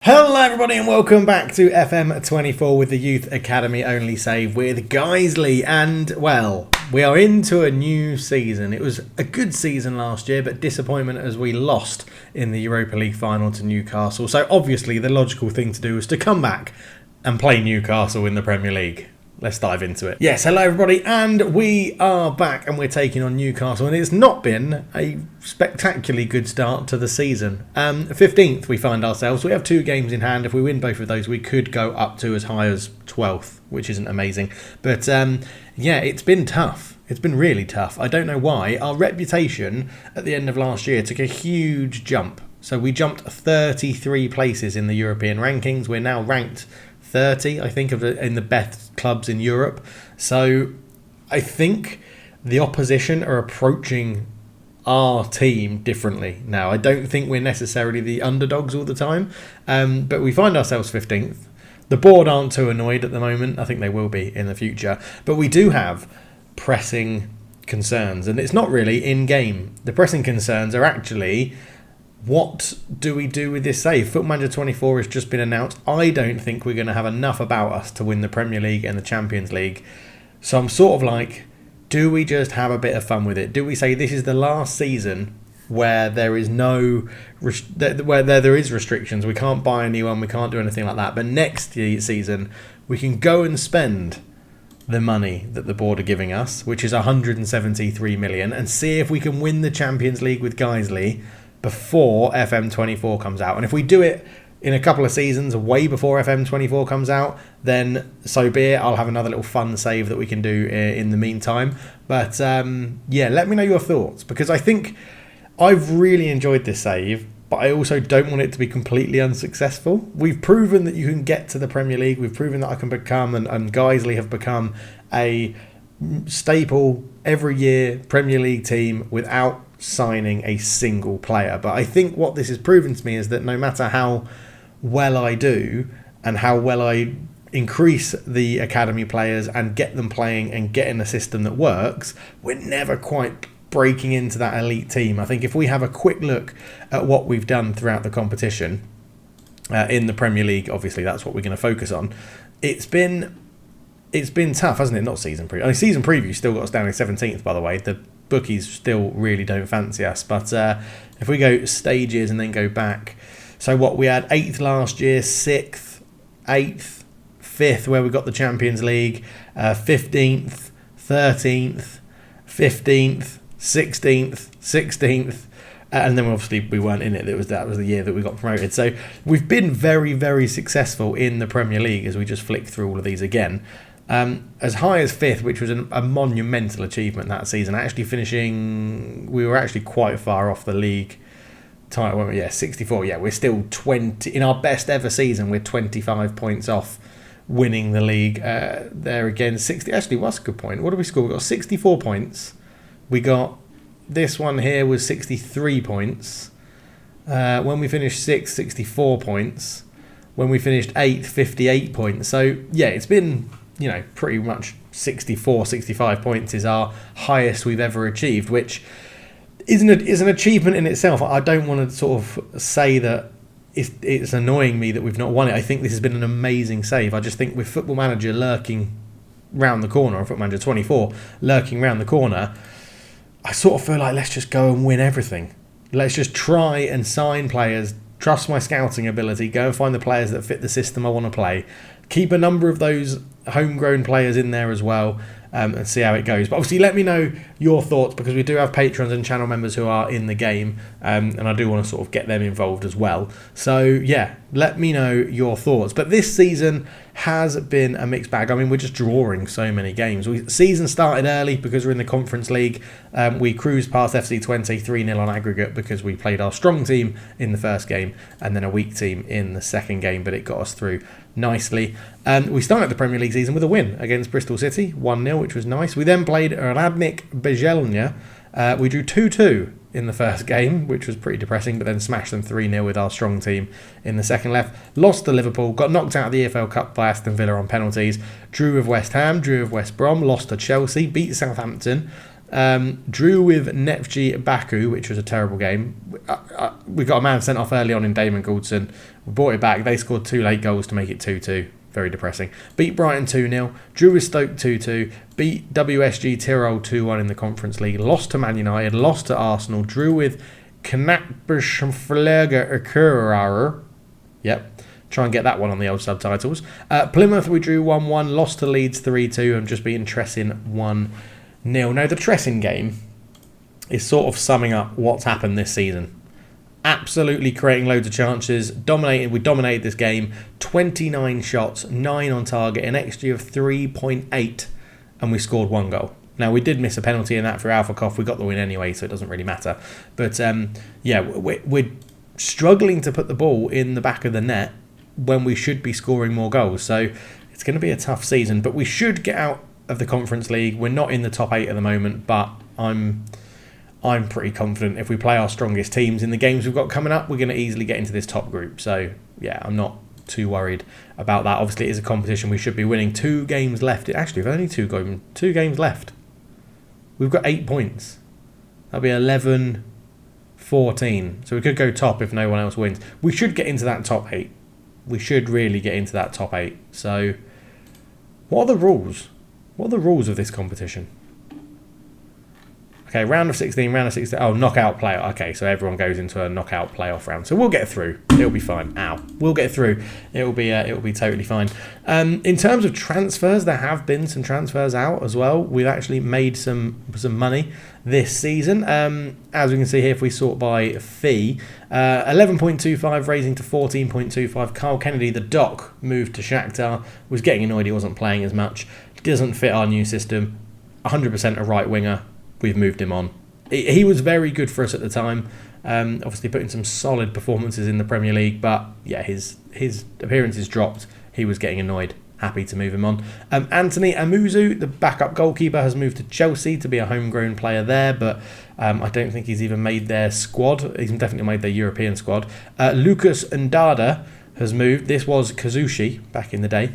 Hello everybody and welcome back to FM24 with the Youth Academy Only Save with Guiseley. And well, we are into a new season. It was a good season last year, but disappointment as we lost in the Europa League final to Newcastle. So obviously the logical thing to do was to come back and play Newcastle in the Premier League. Let's dive into it. Yes, hello everybody, and we are back and we're taking on Newcastle, and it's not been a spectacularly good start to the season. 15th we find ourselves. We have 2 games in hand. If we win both of those, we could go up to as high as 12th, which isn't amazing. But yeah, it's been tough. It's been really tough. I don't know why. Our reputation at the end of last year took a huge jump. So we jumped 33 places in the European rankings. We're now ranked 30, I think, in the best clubs in Europe. So I think the opposition are approaching our team differently now. I don't think we're necessarily the underdogs all the time, but we find ourselves 15th. The board aren't too annoyed at the moment. I think they will be in the future. But we do have pressing concerns, and it's not really in-game. The pressing concerns are actually, what do we do with this save? Football Manager 24 has just been announced. I don't think we're going to have enough about us to win the Premier League and the Champions League. So I'm sort of like, do we just have a bit of fun with it? Do we say this is the last season where there is where there is restrictions? We can't buy anyone, we can't do anything like that. But next season, we can go and spend the money that the board are giving us, which is 173 million, and see if we can win the Champions League with Guiseley before FM24 comes out. And if we do it in a couple of seasons, way before FM24 comes out, then so be it. I'll have another little fun save that we can do in the meantime. But yeah, let me know your thoughts, because I think I've really enjoyed this save, but I also don't want it to be completely unsuccessful. We've proven that you can get to the Premier League. We've proven that I can become, and Guiseley have become, a staple every year Premier League team without signing a single player. But I think what this has proven to me is that no matter how well I do and how well I increase the academy players and get them playing and get in a system that works, we're never quite breaking into that elite team. I think if we have a quick look at what we've done throughout the competition in the Premier League, obviously that's what we're going to focus on. It's been tough, hasn't it? Not season preview. I mean, season preview still got us down in 17th, by the way. The bookies still really don't fancy us. But if we go stages and then go back, so what, we had 8th last year, 6th, 8th, 5th where we got the Champions League, 15th, 13th, 15th, 16th, 16th, and then obviously we weren't in it. That was the year that we got promoted. So we've been very, very successful in the Premier League as we just flick through all of these again. As high as 5th, which was a monumental achievement that season, actually finishing, we were actually quite far off the league title, weren't we? Yeah, 64. Yeah, we're still 20, in our best ever season, we're 25 points off winning the league. There again, 60, actually, what's a good point? What did we score? We got 64 points. We got, this one here was 63 points. When we finished 6th, 64 points. When we finished 8th, 58 points. So, yeah, it's been, you know, pretty much 64, 65 points is our highest we've ever achieved, which is an achievement in itself. I don't want to sort of say that it's annoying me that we've not won it. I think this has been an amazing save. I just think with Football Manager lurking round the corner, or Football Manager 24 lurking round the corner, I sort of feel like let's just go and win everything. Let's just try and sign players, trust my scouting ability, go and find the players that fit the system I want to play, keep a number of those homegrown players in there as well, and see how it goes. But obviously let me know your thoughts, because we do have patrons and channel members who are in the game, and I do want to sort of get them involved as well. So yeah, let me know your thoughts. But this season has been a mixed bag. I mean, we're just drawing so many games. Season started early because we're in the Conference League. We cruised past FC23 3-0 on aggregate because we played our strong team in the first game and then a weak team in the second game, but it got us through nicely. We started the Premier League season with a win against Bristol City, 1-0, which was nice. We then played Radnik Bejelnia. We drew 2-2 in the first game, which was pretty depressing, but then smashed them 3-0 with our strong team in the second leg. Lost to Liverpool, got knocked out of the EFL Cup by Aston Villa on penalties, drew with West Ham, drew with West Brom, lost to Chelsea, beat Southampton, Drew with Neftchi Baku, which was a terrible game. We got a man sent off early on in Damon Goldson. We brought it back. They scored 2 late goals to make it 2-2. Very depressing. Beat Brighton 2-0. Drew with Stoke 2-2. Beat WSG Tirol 2-1 in the Conference League. Lost to Man United. Lost to Arsenal. Drew with Knappsflöger Akurarer. Yep. Try and get that one on the old subtitles. Plymouth we drew 1-1. Lost to Leeds 3-2. And just beaten Tressin 1-0. Now, the Tressin game is sort of summing up what's happened this season. Absolutely creating loads of chances. We dominated this game. 29 shots, 9 on target, an XG of 3.8, and we scored 1 goal. Now, we did miss a penalty in that for Alphakoff. We got the win anyway, so it doesn't really matter. But, we're struggling to put the ball in the back of the net when we should be scoring more goals. So, it's going to be a tough season, but we should get out of the Conference League. We're not in the top 8 at the moment, but I'm pretty confident if we play our strongest teams in the games we've got coming up, we're going to easily get into this top group. So, yeah, I'm not too worried about that. Obviously, it is a competition we should be winning. 2 games left. Actually, we've only 2 games left. We've got 8 points. That'll be 11, 14. So we could go top if no one else wins. We should get into that top 8. We should really get into that top 8. So, what are the rules? What are the rules of this competition? Okay, round of 16. Oh, knockout playoff. Okay, so everyone goes into a knockout playoff round. So we'll get through. It'll be fine. We'll get through. It'll be totally fine. In terms of transfers, there have been some transfers out as well. We've actually made some money this season. As we can see here, if we sort by fee, 11.25 raising to 14.25. Carl Kennedy, the Doc, moved to Shakhtar. Was getting annoyed he wasn't playing as much. Doesn't fit our new system. 100% a right winger. We've moved him on. He was very good for us at the time. Obviously putting some solid performances in the Premier League, but yeah, his appearances dropped. He was getting annoyed. Happy to move him on. Anthony Amuzu, the backup goalkeeper, has moved to Chelsea to be a homegrown player there, but I don't think he's even made their squad. He's definitely made their European squad. Lucas Ndada has moved. This was Kazushi back in the day.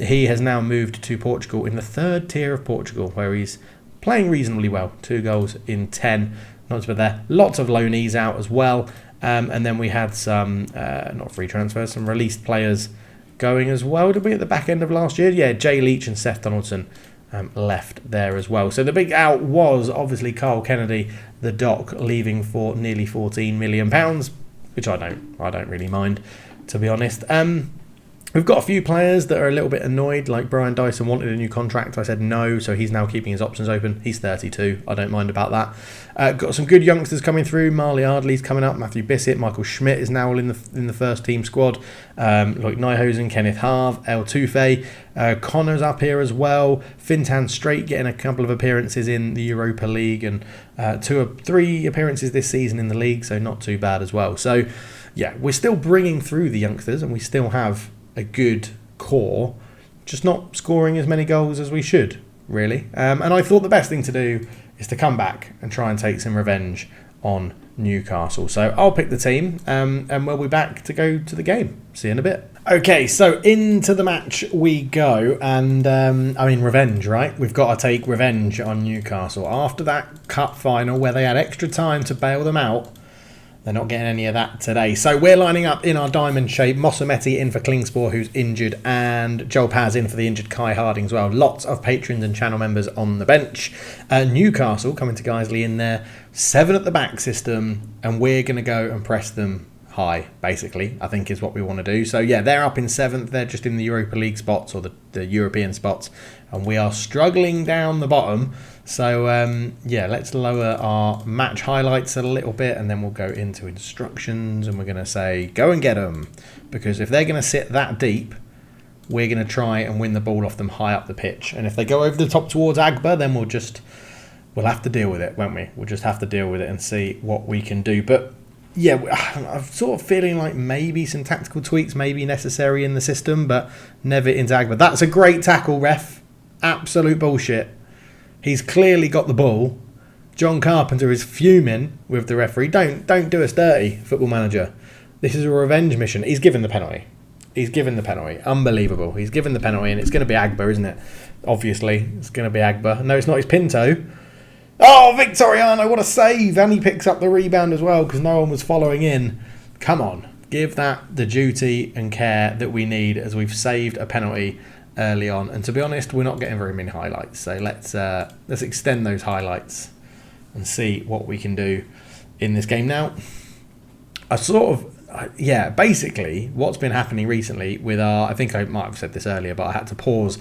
He has now moved to Portugal in the 3rd tier of Portugal, where he's playing reasonably well. 2 goals in 10. Not to be there. Lots of loanees out as well. And then we had some, not free transfers, some released players going as well. Did we at the back end of last year? Yeah, Jay Leach and Seth Donaldson left there as well. So the big out was obviously Carl Kennedy, the Doc, leaving for nearly £14 million, which I don't really mind, to be honest. We've got a few players that are a little bit annoyed, like Brian Dyson wanted a new contract. I said no, so he's now keeping his options open. He's 32. I don't mind about that. Got some good youngsters coming through. Marley Ardley's coming up. Matthew Bissett, Michael Schmidt is now all in the first team squad. Like Nyhosen, Kenneth Harve, El Toufe. Connor's up here as well. Fintan Strait getting a couple of appearances in the Europa League and 2 or 3 appearances this season in the league, so not too bad as well. So, yeah, we're still bringing through the youngsters and we still have a good core, just not scoring as many goals as we should, really. And I thought the best thing to do is to come back and try and take some revenge on Newcastle. So I'll pick the team and we'll be back to go to the game. See you in a bit. Okay, so into the match we go, and revenge, right? We've got to take revenge on Newcastle. After that cup final where they had extra time to bail them out, they're not getting any of that today. So we're lining up in our diamond shape. Mosametti in for Klingspor, who's injured, and Joel Paz in for the injured Kai Harding as well. Lots of patrons and channel members on the bench. Newcastle coming to Guiseley in their 7 at the back system, and we're going to go and press them high, basically, I think is what we want to do. So yeah, they're up in 7th. They're just in the Europa League spots, or the European spots, and we are struggling down the bottom. So let's lower our match highlights a little bit, and then we'll go into instructions, and we're going to say go and get them, because if they're going to sit that deep, we're going to try and win the ball off them high up the pitch. And if they go over the top towards Agba, then we'll have to deal with it, won't we? We'll just have to deal with it and see what we can do. But yeah, I'm sort of feeling like maybe some tactical tweaks may be necessary in the system, but never into Agba. That's a great tackle, ref. Absolute bullshit. He's clearly got the ball. John Carpenter is fuming with the referee. Don't do us dirty, Football Manager. This is a revenge mission. He's given the penalty. Unbelievable. He's given the penalty, and it's going to be Agba, isn't it? Obviously, it's going to be Agba. No, it's not. It's Pinto. Oh, Victoriano, what a save! And he picks up the rebound as well because no one was following in. Come on, give that the duty and care that we need as we've saved a penalty early on. And to be honest, we're not getting very many highlights. So let's extend those highlights and see what we can do in this game. Now, basically what's been happening recently with I think I might have said this earlier, but I had to pause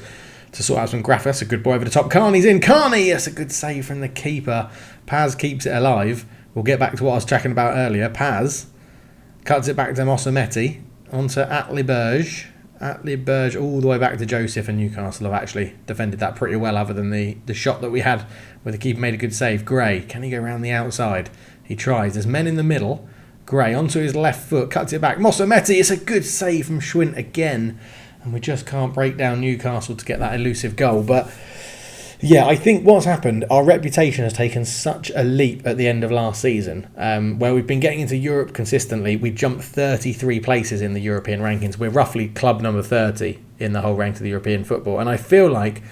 to sort out some graphics. That's a good boy over the top. Carney's in. Carney! That's a good save from the keeper. Paz keeps it alive. We'll get back to what I was tracking about earlier. Paz cuts it back to Mosametti. Onto Atli-Berge. Atli-Berge all the way back to Joseph, and Newcastle have actually defended that pretty well other than the shot that we had where the keeper made a good save. Gray, can he go around the outside? He tries. There's men in the middle. Gray onto his left foot, cuts it back. Mosametti, it's a good save from Schwint again. And we just can't break down Newcastle to get that elusive goal. But yeah, I think what's happened, our reputation has taken such a leap at the end of last season, where we've been getting into Europe consistently. We jumped 33 places in the European rankings. We're roughly club number 30 in the whole rank of the European football. And I feel like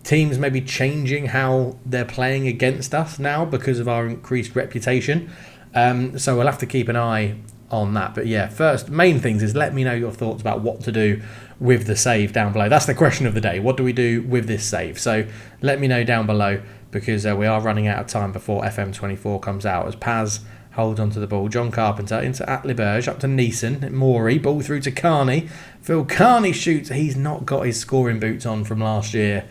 teams may be changing how they're playing against us now because of our increased reputation. So we'll have to keep an eye on that. But yeah, first, main things is let me know your thoughts about what to do with the save down below. That's the question of the day. What do we do with this save? So let me know down below because we are running out of time before FM24 comes out as Paz holds onto the ball. John Carpenter into Atli-Berge, up to Neeson. Maury, ball through to Carney. Phil Carney shoots. He's not got his scoring boots on from last year.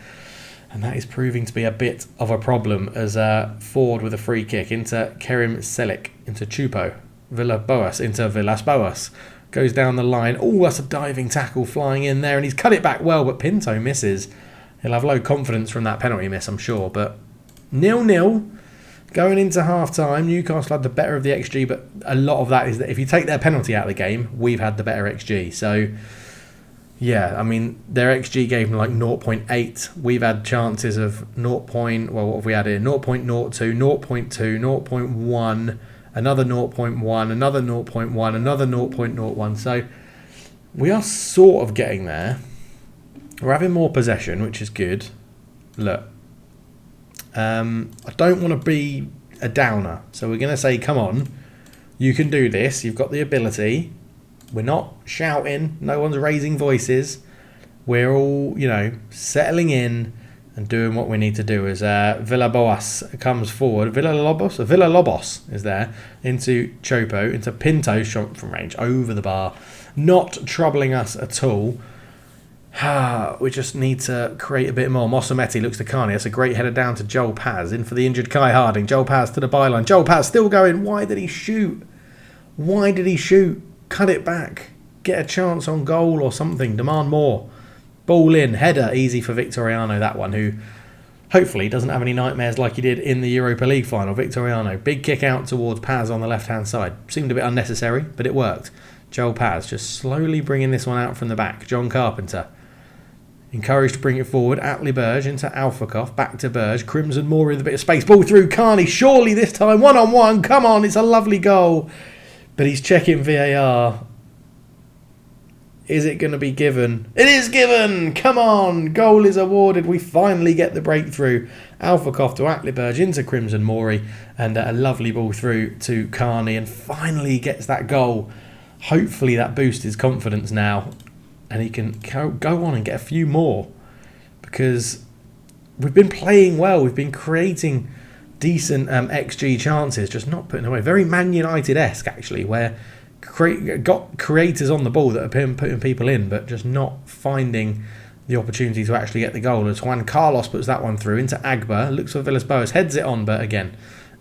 And that is proving to be a bit of a problem as Ford with a free kick into Kerim Selik, into Chupo. Villas-Boas into Villas-Boas. Goes down the line. Oh, that's a diving tackle flying in there. And he's cut it back well, but Pinto misses. He'll have low confidence from that penalty miss, I'm sure. But 0-0 going into half-time. Newcastle had the better of the XG, but a lot of that is that if you take their penalty out of the game, we've had the better XG. So, yeah, I mean, their XG gave them like 0.8. We've had chances of 0. What have we had here? 0.02, 0.2, 0.1... another 0.1, another 0.1, another 0.01. So we are sort of getting there. We're having more possession, which is good. Look, I don't want to be a downer. So we're going to say, come on, you can do this. You've got the ability. We're not shouting. No one's raising voices. We're all, settling in and doing what we need to do. As Villas-Boas comes forward. Villalobos is there. Into Chopo. Into Pinto. Shot from range. Over the bar. Not troubling us at all. We just need to create a bit more. Mosametti looks to Carney. That's a great header down to Joel Paz. In for the injured Kai Harding. Joel Paz to the byline. Joel Paz still going. Why did he shoot? Why did he shoot? Cut it back. Get a chance on goal or something. Demand more. Ball in, header, easy for Victoriano, that one, who hopefully doesn't have any nightmares like he did in the Europa League final. Victoriano, big kick out towards Paz on the left-hand side. Seemed a bit unnecessary, but it worked. Joel Paz just slowly bringing this one out from the back. John Carpenter, encouraged to bring it forward. Atli-Berge into Alfakov, back to Berge. Crimson Moore with a bit of space. Ball through, Carney, surely this time, one-on-one. Come on, it's a lovely goal. But he's checking VAR. Is it going to be given? It is given! Come on! Goal is awarded. We finally get the breakthrough. Alfakov to Atli-Berge into Crimson Mori. And a lovely ball through to Carney. And finally gets that goal. Hopefully that boosts his confidence now. And he can go on and get a few more. Because we've been playing well. We've been creating decent XG chances. Just not putting away. Very Man United-esque, actually, where got creators on the ball that are putting people in, but just not finding the opportunity to actually get the goal. As Juan Carlos puts that one through into Agba, looks for Villas-Boas, heads it on, but again,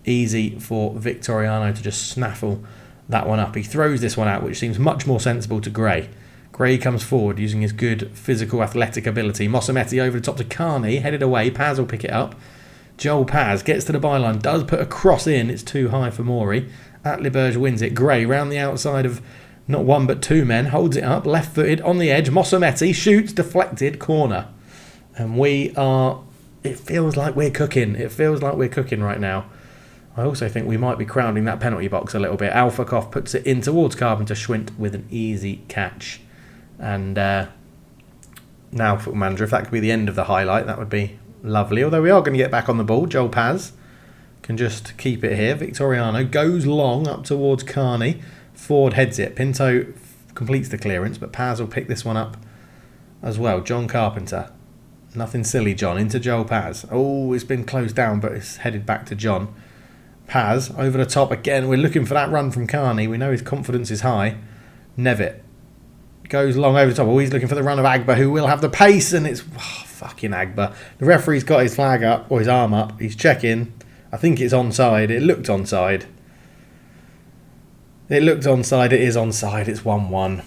easy for Victoriano to just snaffle that one up. He throws this one out, which seems much more sensible to Gray. Gray comes forward using his good physical athletic ability. Mosametti over the top to Carney, headed away. Paz will pick it up. Joel Paz gets to the byline, does put a cross in. It's too high for Maury. Atli-Berge wins it. Gray round the outside of not one but two men. Holds it up, left-footed, on the edge. Mosametti shoots, deflected, corner. And it feels like we're cooking. It feels like we're cooking right now. I also think we might be crowding that penalty box a little bit. Alfakov puts it in towards Carpenter. Schwint with an easy catch. And now, Football Manager, if that could be the end of the highlight, that would be lovely. Although we are going to get back on the ball. Joel Paz can just keep it here. Victoriano goes long up towards Carney. Ford heads it. Pinto completes the clearance, but Paz will pick this one up as well. John Carpenter. Nothing silly, John. Into Joel Paz. Oh, it's been closed down, but it's headed back to John. Paz over the top again. We're looking for that run from Carney. We know his confidence is high. Nevitt goes long over the top. Oh, he's looking for the run of Agba, who will have the pace, and it's fucking Agba. The referee's got his flag up, or his arm up. He's checking. I think it's onside. It looked onside. It looked onside. It is onside. It's 1-1.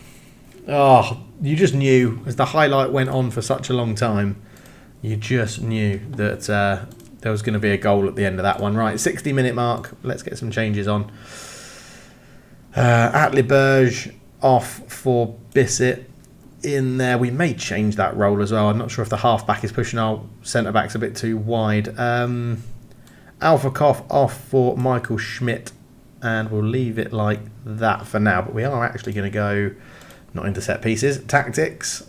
Oh, you just knew, as the highlight went on for such a long time, you just knew that there was going to be a goal at the end of that one. Right, 60-minute mark. Let's get some changes on. Atliberge off for Bissett in there. We may change that role as well. I'm not sure if the half-back is pushing our centre-backs a bit too wide. Alphakoff off for Michael Schmidt, and we'll leave it like that for now. But we are actually going to go, not into set pieces, tactics.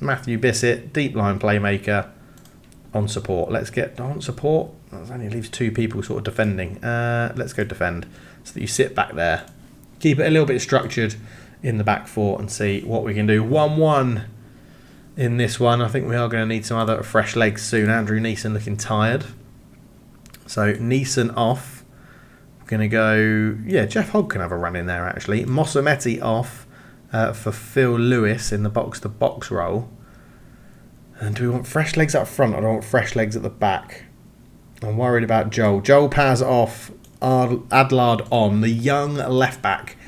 Matthew Bissett, deep line playmaker, on support. Let's get on support. That only leaves two people sort of defending. Let's go defend, so that you sit back there. Keep it a little bit structured in the back four and see what we can do. 1-1 in this one. I think we are going to need some other fresh legs soon. Andrew Neeson looking tired. So Neeson off. We're going to go... Yeah, Jeff Hogg can have a run in there, actually. Mossametti off for Phil Lewis in the box-to-box role. And do we want fresh legs up front, or do I want fresh legs at the back? I'm worried about Joel. Joel Paz off. Adlard on. The young left-back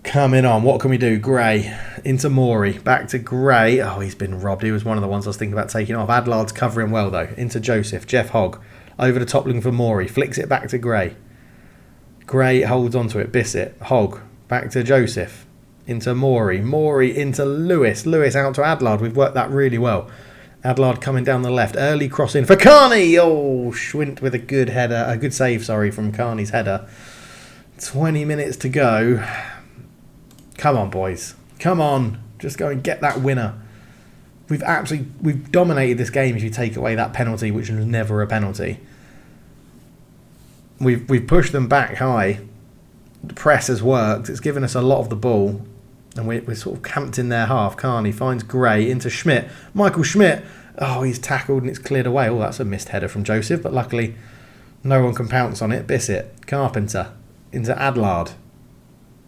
coming on. What can we do? Gray into Morey. Back to Gray. Oh, he's been robbed. He was one of the ones I was thinking about taking off. Adlard's covering well, though. Into Joseph. Jeff Hogg. Over the top looking for Morey. Flicks it back to Gray. Gray holds onto it. Bissett. Hogg. Back to Joseph. Into Morey. Morey into Lewis. Lewis out to Adlard. We've worked that really well. Adlard coming down the left. Early cross in for Carney. Oh, Schwint with a good header. A good save, sorry, from Carney's header. 20 minutes to go. Come on, boys. Come on. Just go and get that winner. We've dominated this game if you take away that penalty, which was never a penalty. We've pushed them back high. The press has worked. It's given us a lot of the ball. And we're sort of camped in their half. Carney finds Gray into Schmidt. Michael Schmidt. Oh, he's tackled and it's cleared away. Oh, that's a missed header from Joseph. But luckily, no one can pounce on it. Bissett. Carpenter. Into Adlard.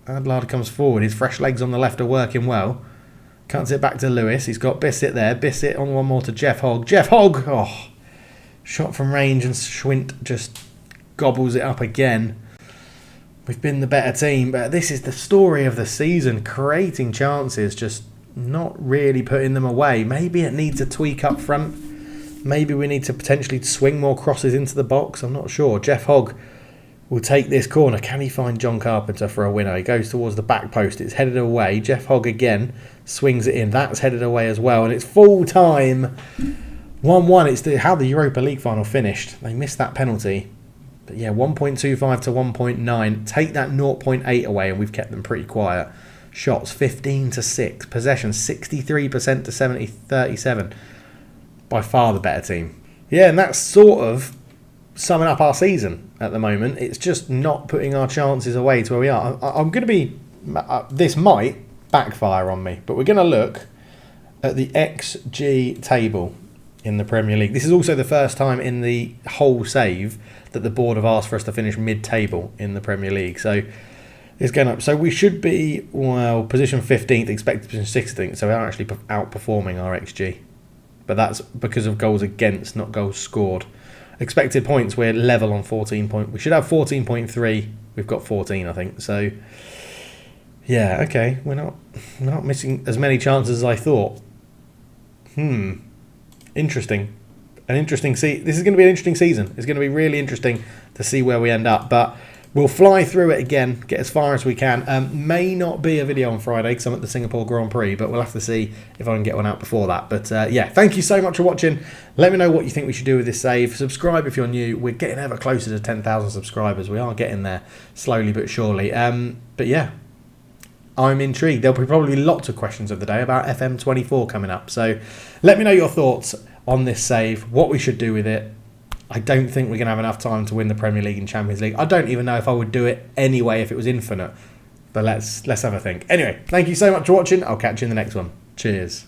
Adlard comes forward. His fresh legs on the left are working well. Cuts it back to Lewis. He's got Bissett there. Bissett on one more to Jeff Hogg. Jeff Hogg! Oh, shot from range and Schwint just gobbles it up again. We've been the better team, but this is the story of the season. Creating chances, just not really putting them away. Maybe it needs a tweak up front. Maybe we need to potentially swing more crosses into the box. I'm not sure. Jeff Hogg will take this corner. Can he find John Carpenter for a winner? He goes towards the back post. It's headed away. Jeff Hogg again swings it in. That's headed away as well. And it's full time. 1-1. It's how the Europa League final finished. They missed that penalty. But yeah, 1.25 to 1.9. Take that 0.8 away and we've kept them pretty quiet. Shots 15 to 6. Possession 63% to 37. By far the better team. Yeah, and that's sort of summing up our season at the moment. It's just not putting our chances away to where we are. I'm going to be... this might backfire on me, but we're going to look at the XG table in the Premier League. This is also the first time in the whole save that the board have asked for us to finish mid-table in the Premier League. So it's going up. So we should be, well, position 15th, expected position 16th. So we're actually outperforming our XG. But that's because of goals against, not goals scored. Expected points, we're level on 14 points. We should have 14.3. We've got 14, I think. So, yeah, okay. We're not missing as many chances as I thought. Interesting. This is going to be an interesting season. It's going to be really interesting to see where we end up. But we'll fly through it again, get as far as we can. May not be a video on Friday because I'm at the Singapore Grand Prix, but we'll have to see if I can get one out before that. But yeah, thank you so much for watching. Let me know what you think we should do with this save. Subscribe if you're new. We're getting ever closer to 10,000 subscribers. We are getting there slowly but surely. But yeah, I'm intrigued. There'll be probably lots of questions of the day about FM24 coming up. So let me know your thoughts on this save, what we should do with it. I don't think we're going to have enough time to win the Premier League and Champions League. I don't even know if I would do it anyway if it was infinite. But let's have a think. Anyway, thank you so much for watching. I'll catch you in the next one. Cheers.